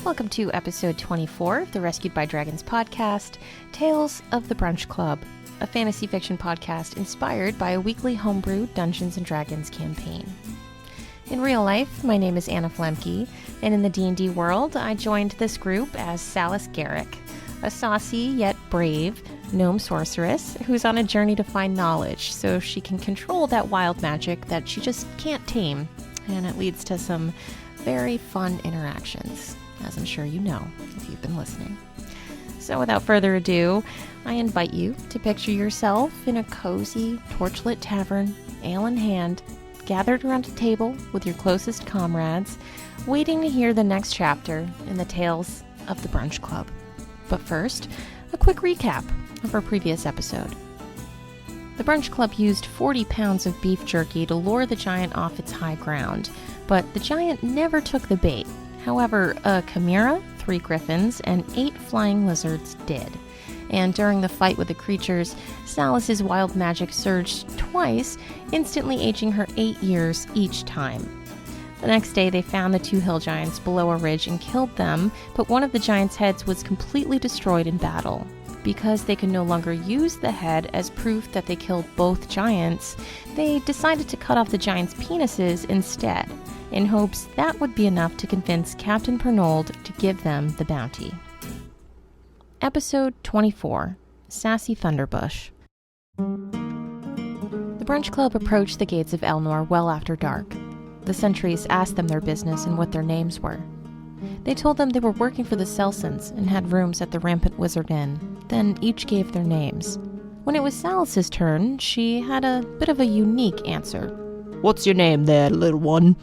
Welcome to episode 24 of the Rescued by Dragons podcast, Tales of the Brunch Club, a fantasy fiction podcast inspired by a weekly homebrew Dungeons & Dragons campaign. In real life, my name is Anna Flemke, and in the D&D world, I joined this group as Sassy Garrick, a saucy yet brave gnome sorceress who's on a journey to find knowledge so she can control that wild magic that she just can't tame, and it leads to some very fun interactions, as I'm sure you know if you've been listening. So without further ado, I invite you to picture yourself in a cozy, torchlit tavern, ale in hand, gathered around a table with your closest comrades, waiting to hear the next chapter in the Tales of the Brunch Club. But first, a quick recap of our previous episode. The Brunch Club used 40 pounds of beef jerky to lure the giant off its high ground, but the giant never took the bait. However, a chimera, 3 griffins, and 8 flying lizards did. And during the fight with the creatures, Salas's wild magic surged twice, instantly aging her 8 years each time. The next day, they found the 2 hill giants below a ridge and killed them, but one of the giants' heads was completely destroyed in battle. Because they could no longer use the head as proof that they killed both giants, they decided to cut off the giants' penises instead, in hopes that would be enough to convince Captain Pernold to give them the bounty. Episode 24, Sassy Thunderbush. The Brunch Club approached the gates of Elnor well after dark. The sentries asked them their business and what their names were. They told them they were working for the Selsons and had rooms at the Rampant Wizard Inn, then each gave their names. When it was Salas's turn, she had a bit of a unique answer. "What's your name there, little one?"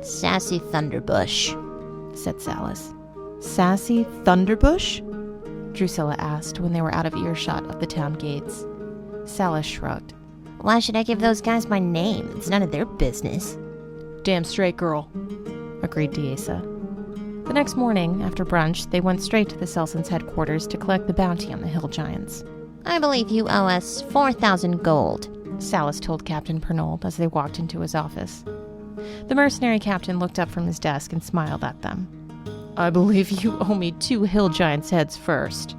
"Sassy Thunderbush," said Salas. "Sassy Thunderbush?" Drusilla asked when they were out of earshot of the town gates. Salas shrugged. "Why should I give those guys my name? It's none of their business." "Damn straight, girl," agreed Diesa. The next morning, after brunch, they went straight to the Selsons' headquarters to collect the bounty on the hill giants. "I believe you owe us 4,000 gold," Salas told Captain Pernold as they walked into his office. The mercenary captain looked up from his desk and smiled at them. "I believe you owe me 2 hill giants' heads first,"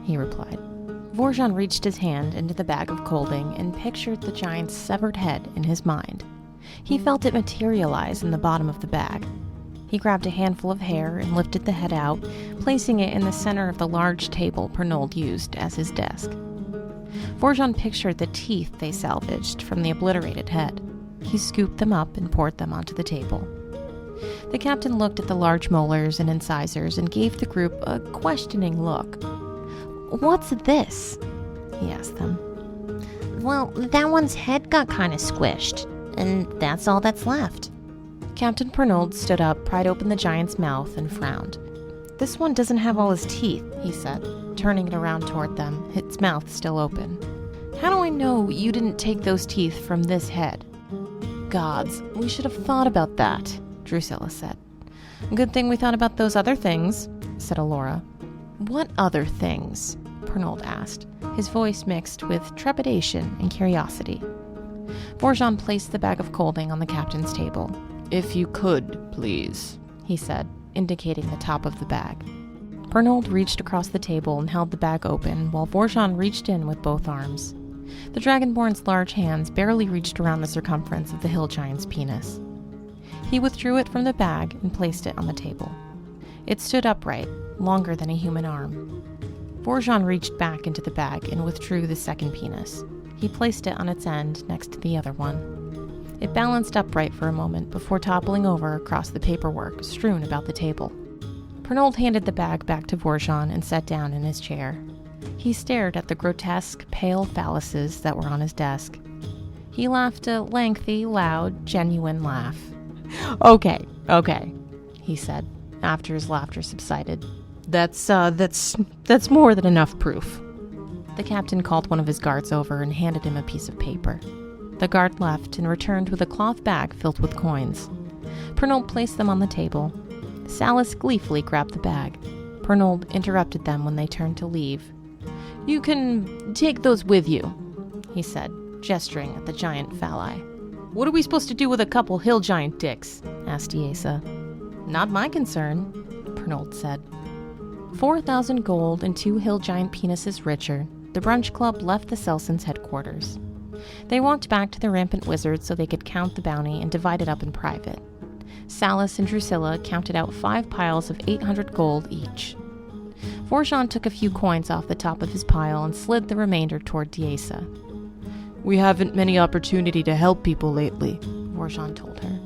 he replied. Vorjon reached his hand into the bag of colding and pictured the giant's severed head in his mind. He felt it materialize in the bottom of the bag. He grabbed a handful of hair and lifted the head out, placing it in the center of the large table Pernold used as his desk. Vorjon pictured the teeth they salvaged from the obliterated head. He scooped them up and poured them onto the table. The captain looked at the large molars and incisors and gave the group a questioning look. "What's this?" he asked them. "Well, that one's head got kind of squished, and that's all that's left." Captain Pernold stood up, pried open the giant's mouth, and frowned. "This one doesn't have all his teeth," he said, turning it around toward them, its mouth still open. "How do I know you didn't take those teeth from this head?" "Gods, we should have thought about that," Drusilla said. "Good thing we thought about those other things," said Alora. "What other things?" Pernold asked, his voice mixed with trepidation and curiosity. Vorjon placed the bag of colding on the captain's table. "If you could, please," he said, indicating the top of the bag. Pernold reached across the table and held the bag open, while Vorjon reached in with both arms. The Dragonborn's large hands barely reached around the circumference of the hill giant's penis. He withdrew it from the bag and placed it on the table. It stood upright, longer than a human arm. Vorjon reached back into the bag and withdrew the second penis. He placed it on its end next to the other one. It balanced upright for a moment before toppling over across the paperwork strewn about the table. Pernold handed the bag back to Vorjon and sat down in his chair. He stared at the grotesque, pale phalluses that were on his desk. He laughed a lengthy, loud, genuine laugh. Okay, he said, after his laughter subsided. That's more than enough proof." The captain called one of his guards over and handed him a piece of paper. The guard left and returned with a cloth bag filled with coins. Pernold placed them on the table. Salas gleefully grabbed the bag. Pernold interrupted them when they turned to leave. "You can take those with you," he said, gesturing at the giant phalli. What are we supposed to do with a couple hill giant dicks? Asked Diesa. Not my concern, Pernold said. 4,000 gold and 2 hill giant penises richer, the Brunch Club left the Selsons' headquarters. They walked back to the Rampant Wizard so they could count the bounty and divide it up in private. Salas and Drusilla counted out 5 piles of 800 gold each. Vorjon took a few coins off the top of his pile and slid the remainder toward Diesa. We haven't many opportunity to help people lately, Vorjon told her.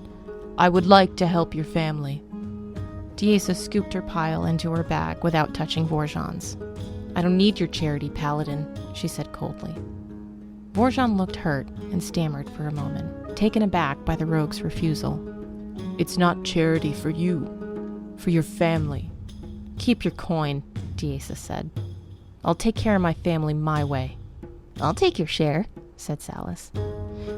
I would like to help your family. Diesa scooped her pile into her bag without touching Vorjon's. I don't need your charity, Paladin, she said coldly. Vorjon looked hurt and stammered for a moment, taken aback by the rogue's refusal. It's not charity for you, for your family. Keep your coin, Diesa said. I'll take care of my family my way. I'll take your share, said Salas.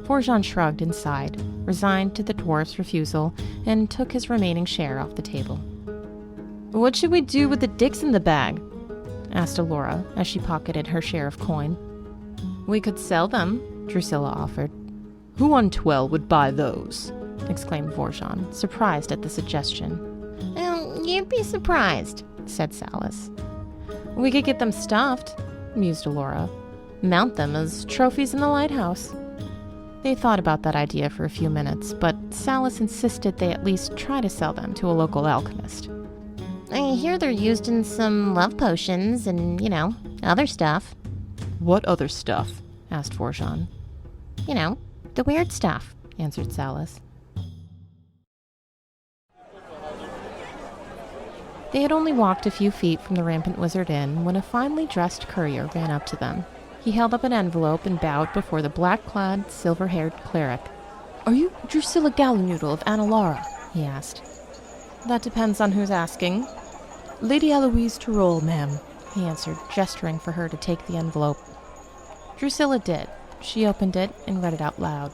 Vorjon shrugged and sighed, resigned to the dwarf's refusal, and took his remaining share off the table. What should we do with the dicks in the bag? Asked Alora as she pocketed her share of coin. We could sell them, Drusilla offered. Who on Twell would buy those? Exclaimed Vorjon, surprised at the suggestion. You'd be surprised, said Salas. We could get them stuffed, mused Alora. Mount them as trophies in the lighthouse. They thought about that idea for a few minutes, but Salas insisted they at least try to sell them to a local alchemist. I hear they're used in some love potions and, other stuff. What other stuff? Asked Vorjon. The weird stuff, answered Salas. They had only walked a few feet from the Rampant Wizard Inn when a finely dressed courier ran up to them. He held up an envelope and bowed before the black-clad, silver-haired cleric. Are you Drusilla Gallinoodle of Analara? He asked. That depends on who's asking. Lady Eloise Tyrol, ma'am, he answered, gesturing for her to take the envelope. Drusilla did. She opened it and read it out loud.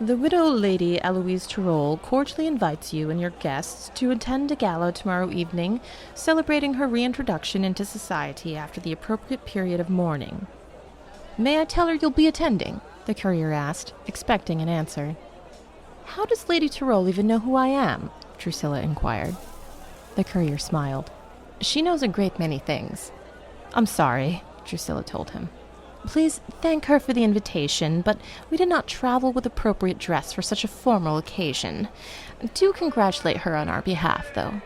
The widow Lady Eloise Tyrol cordially invites you and your guests to attend a gala tomorrow evening, celebrating her reintroduction into society after the appropriate period of mourning. May I tell her you'll be attending? The courier asked, expecting an answer. How does Lady Tyrol even know who I am? Drusilla inquired. The courier smiled. She knows a great many things. I'm sorry, Drusilla told him. Please thank her for the invitation, but we did not travel with appropriate dress for such a formal occasion. Do congratulate her on our behalf, though.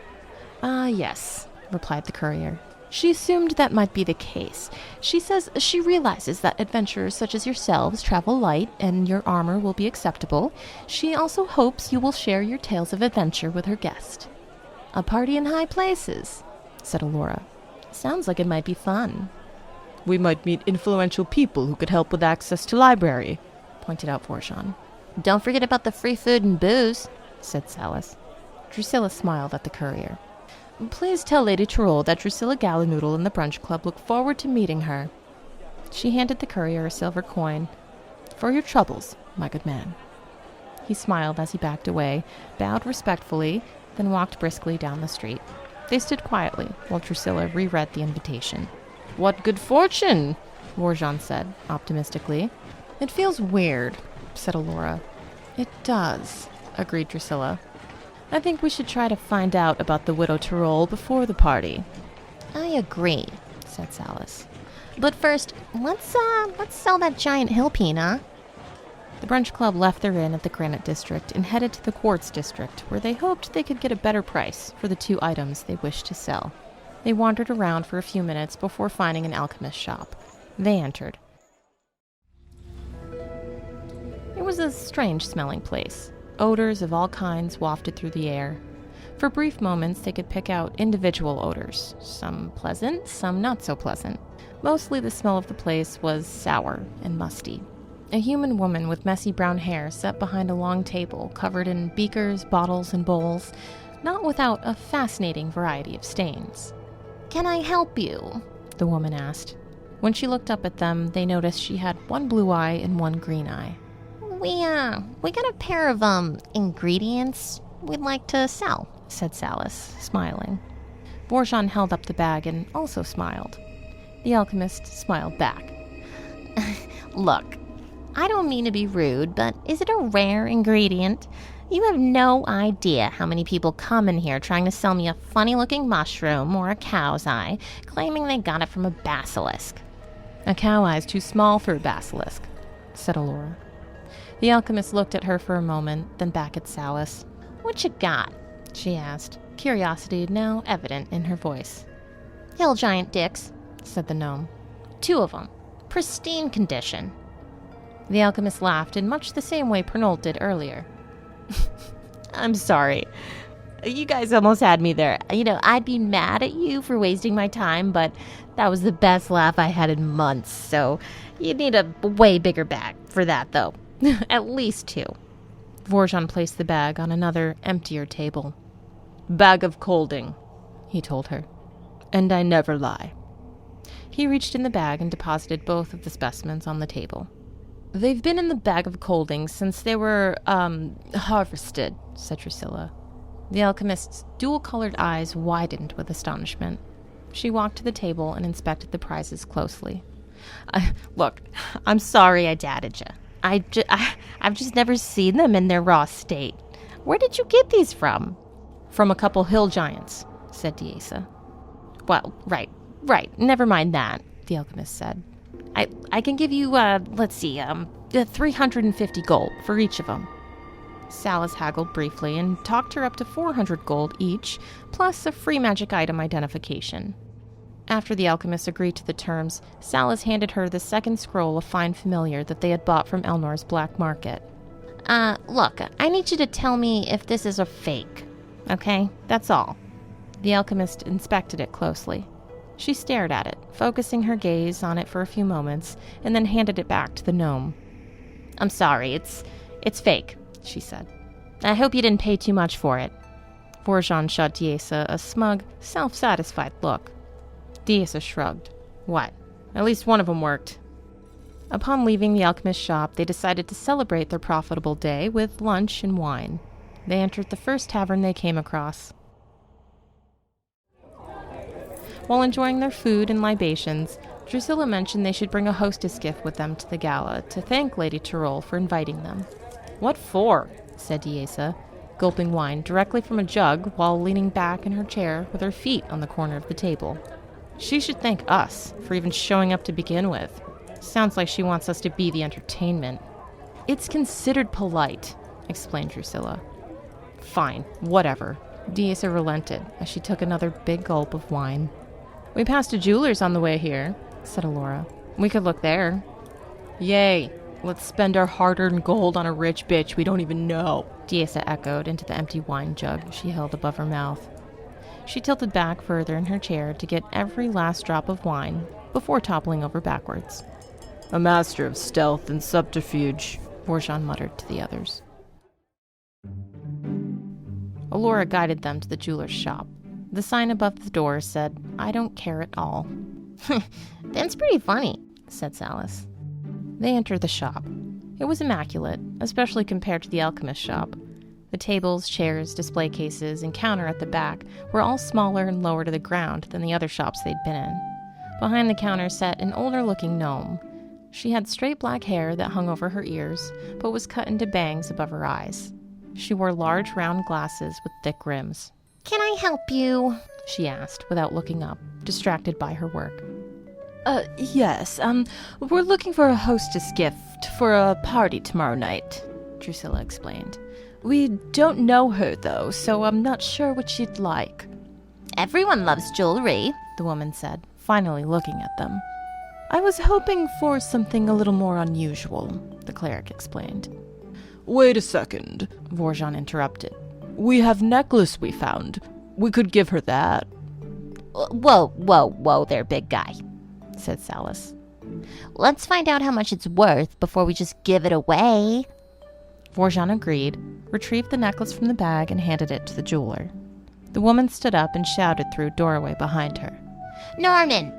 Yes, replied the courier. She assumed that might be the case. She says she realizes that adventurers such as yourselves travel light and your armor will be acceptable. She also hopes you will share your tales of adventure with her guest. A party in high places, said Alora. Sounds like it might be fun. We might meet influential people who could help with access to library, pointed out Vorjon. Don't forget about the free food and booze, said Salas. Drusilla smiled at the courier. Please tell Lady Tyrol that Drusilla Gallinoodle and the Brunch Club look forward to meeting her. She handed the courier a silver coin. For your troubles, my good man. He smiled as he backed away, bowed respectfully, then walked briskly down the street. They stood quietly while Drusilla reread the invitation. What good fortune, Vorjon said, optimistically. It feels weird, said Alora. It does, agreed Drusilla. I think we should try to find out about the Widow Tyrol before the party. I agree, said Salas. But first, let's sell that giant hill peen, huh? The Brunch Club left their inn at the Granite District and headed to the Quartz District, where they hoped they could get a better price for the 2 items they wished to sell. They wandered around for a few minutes before finding an alchemist's shop. They entered. It was a strange-smelling place. Odors of all kinds wafted through the air. For brief moments, they could pick out individual odors, some pleasant, some not so pleasant. Mostly the smell of the place was sour and musty. A human woman with messy brown hair sat behind a long table covered in beakers, bottles, and bowls, not without a fascinating variety of stains. Can I help you? The woman asked. When she looked up at them, they noticed she had one blue eye and one green eye. We got a pair of, ingredients we'd like to sell, said Salas, smiling. Vorjon held up the bag and also smiled. The alchemist smiled back. Look, I don't mean to be rude, but is it a rare ingredient? You have no idea how many people come in here trying to sell me a funny-looking mushroom or a cow's eye, claiming they got it from a basilisk. A cow eye's too small for a basilisk, said Allura. The alchemist looked at her for a moment, then back at Salas. What you got? She asked, curiosity now evident in her voice. Hill giant dicks, said the gnome. 2 of them. Pristine condition. The alchemist laughed in much the same way Pernold did earlier. I'm sorry. You guys almost had me there. I'd be mad at you for wasting my time, but that was the best laugh I had in months, so you'd need a way bigger bag for that, though. At least 2. Vorjon placed the bag on another, emptier table. Bag of colding, he told her. And I never lie. He reached in the bag and deposited both of the specimens on the table. They've been in the bag of colding since they were, harvested, said Drusilla. The alchemist's dual-colored eyes widened with astonishment. She walked to the table and inspected the prizes closely. Look, I'm sorry I dadded you. I've just never seen them in their raw state. Where did you get these from? From a couple hill giants, said Diesa. Well, right. Never mind that, the alchemist said. I can give you, 350 gold for each of them. Salas haggled briefly and talked her up to 400 gold each, plus a free magic item identification. After the alchemist agreed to the terms, Salas handed her the second scroll of Fine Familiar that they had bought from Elnor's black market. Look, I need you to tell me if this is a fake, okay? That's all. The alchemist inspected it closely. She stared at it, focusing her gaze on it for a few moments, and then handed it back to the gnome. I'm sorry, it's fake, she said. I hope you didn't pay too much for it. Vorjon shot Diesa a smug, self-satisfied look. Diesa shrugged. What? At least one of them worked. Upon leaving the alchemist's shop, they decided to celebrate their profitable day with lunch and wine. They entered the first tavern they came across. While enjoying their food and libations, Drusilla mentioned they should bring a hostess gift with them to the gala to thank Lady Tyrol for inviting them. What for? Said Diesa, gulping wine directly from a jug while leaning back in her chair with her feet on the corner of the table. She should thank us for even showing up to begin with. Sounds like she wants us to be the entertainment. It's considered polite, explained Drusilla. Fine, whatever. Diesa relented as she took another big gulp of wine. We passed a jeweler's on the way here, said Allura. We could look there. Yay, let's spend our hard-earned gold on a rich bitch we don't even know, Diesa echoed into the empty wine jug she held above her mouth. She tilted back further in her chair to get every last drop of wine before toppling over backwards. A master of stealth and subterfuge, Vorjon muttered to the others. Allura guided them to the jeweler's shop. The sign above the door said, I don't care at all. That's pretty funny, said Salas. They entered the shop. It was immaculate, especially compared to the alchemist's shop. The tables, chairs, display cases, and counter at the back were all smaller and lower to the ground than the other shops they'd been in. Behind the counter sat an older-looking gnome. She had straight black hair that hung over her ears, but was cut into bangs above her eyes. She wore large round glasses with thick rims. Can I help you? She asked, without looking up, distracted by her work. Yes, we're looking for a hostess gift for a party tomorrow night, Drusilla explained. We don't know her, though, so I'm not sure what she'd like. Everyone loves jewelry, the woman said, finally looking at them. I was hoping for something a little more unusual, the cleric explained. Wait a second, Vorjon interrupted. We have necklace we found. We could give her that. Whoa there, big guy, said Salas. Let's find out how much it's worth before we just give it away. Vorjon agreed, retrieved the necklace from the bag, and handed it to the jeweler. The woman stood up and shouted through a doorway behind her. Norman,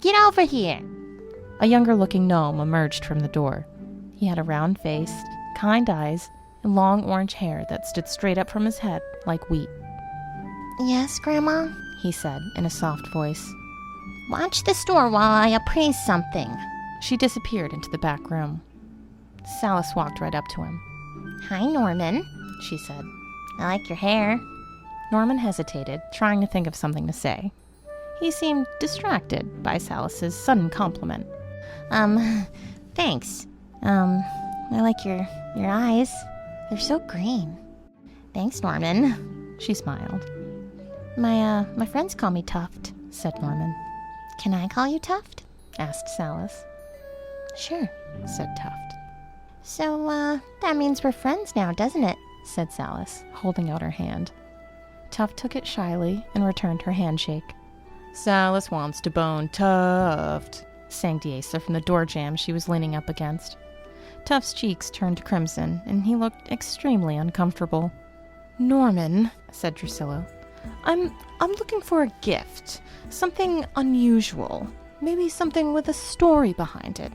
get over here. A younger-looking gnome emerged from the door. He had a round face, kind eyes, and long orange hair that stood straight up from his head like wheat. Yes, Grandma? He said in a soft voice. Watch the store while I appraise something. She disappeared into the back room. Salis walked right up to him. Hi, Norman, she said. I like your hair. Norman hesitated, trying to think of something to say. He seemed distracted by Salis's sudden compliment. Thanks. I like your eyes. They're so green. Thanks, Norman. She smiled. My friends call me Tuft, said Norman. Can I call you Tuft? Asked Salis. Sure, said Tuft. So, that means we're friends now, doesn't it? Said Salis, holding out her hand. Tuft took it shyly and returned her handshake. Salis wants to bone Tuft, sang Diesa from the door jamb she was leaning up against. Tuft's cheeks turned crimson, and he looked extremely uncomfortable. Norman, said Drusilla, I'm looking for a gift. Something unusual. Maybe something with a story behind it.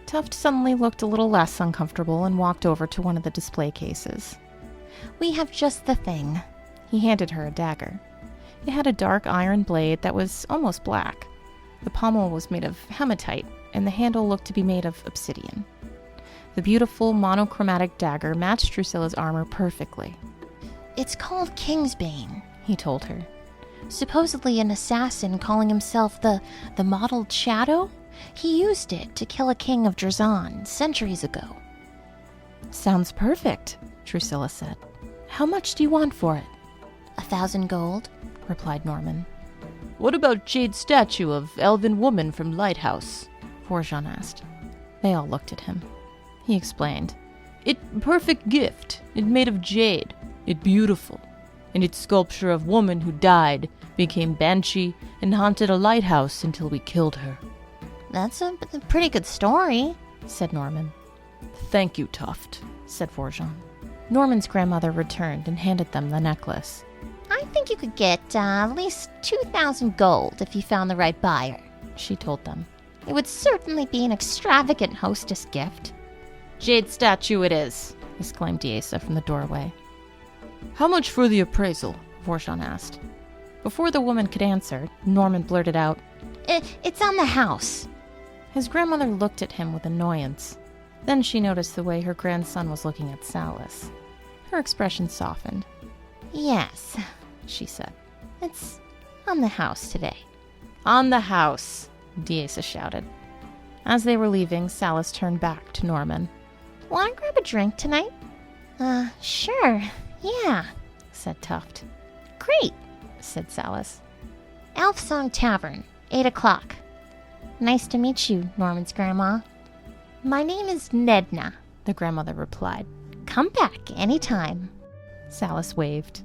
Tuft suddenly looked a little less uncomfortable and walked over to one of the display cases. We have just the thing. He handed her a dagger. It had a dark iron blade that was almost black. The pommel was made of hematite, and the handle looked to be made of obsidian. The beautiful monochromatic dagger matched Drusilla's armor perfectly. It's called Kingsbane, he told her. Supposedly an assassin calling himself the Mottled Shadow. He used it to kill a king of Drazan centuries ago. Sounds perfect, Drusilla said. How much do you want for it? 1,000 gold, replied Norman. What about jade statue of elven woman from Lighthouse? Vorjon asked. They all looked at him. He explained. It perfect gift. It made of jade. It beautiful. And its sculpture of woman who died, became banshee, and haunted a lighthouse until we killed her. That's a pretty good story, said Norman. Thank you, Tuft, said Vorjon. Norman's grandmother returned and handed them the necklace. I think you could get at least 2,000 gold if you found the right buyer, she told them. It would certainly be an extravagant hostess gift. Jade statue it is, exclaimed Diesa from the doorway. How much for the appraisal? Vorjon asked. Before the woman could answer, Norman blurted out, It's on the house. His grandmother looked at him with annoyance. Then she noticed the way her grandson was looking at Salis. Her expression softened. Yes, she said. It's on the house today. On the house, Diesa shouted. As they were leaving, Salis turned back to Norman. Want to grab a drink tonight? Sure, yeah, said Tuft. Great, said Salis. Elf Song Tavern, 8 o'clock. Nice to meet you, Norman's grandma. My name is Nedna, the grandmother replied. Come back anytime. Salis waved.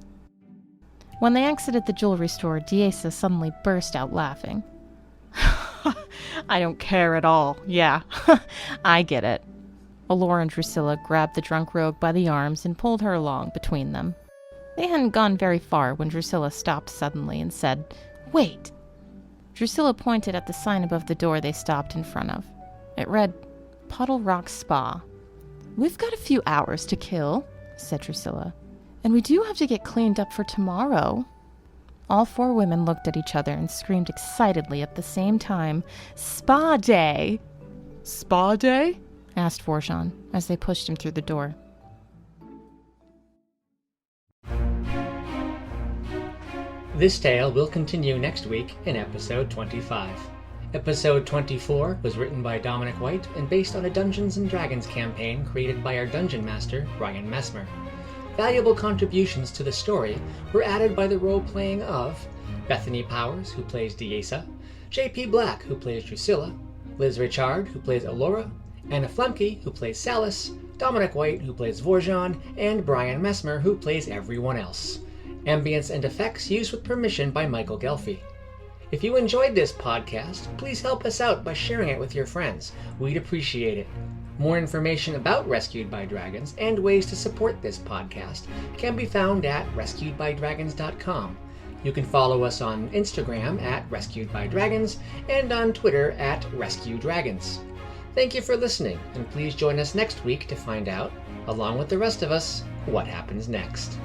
When they exited the jewelry store, Diesa suddenly burst out laughing. I don't care at all. Yeah, I get it. Allura and Drusilla grabbed the drunk rogue by the arms and pulled her along between them. They hadn't gone very far when Drusilla stopped suddenly and said, Wait! Drusilla pointed at the sign above the door they stopped in front of. It read, Puddle Rock Spa. We've got a few hours to kill, said Drusilla, and we do have to get cleaned up for tomorrow. All four women looked at each other and screamed excitedly at the same time, Spa Day! Spa Day? Asked Vorjon as they pushed him through the door. This tale will continue next week in episode 25. Episode 24 was written by Dominic White and based on a Dungeons & Dragons campaign created by our Dungeon Master, Brian Messmer. Valuable contributions to the story were added by the role-playing of Bethany Powers, who plays Diesa, J.P. Black, who plays Drusilla, Liz Richard, who plays Allura, Anna Flemke, who plays Salis, Dominic White, who plays Vorjon, and Brian Messmer, who plays everyone else. Ambience and effects used with permission by Michael Gelfi. If you enjoyed this podcast, please help us out by sharing it with your friends. We'd appreciate it. More information about Rescued by Dragons and ways to support this podcast can be found at rescuedbydragons.com. You can follow us on Instagram at Rescued by Dragons and on Twitter at RescueDragons. Thank you for listening, and please join us next week to find out, along with the rest of us, what happens next.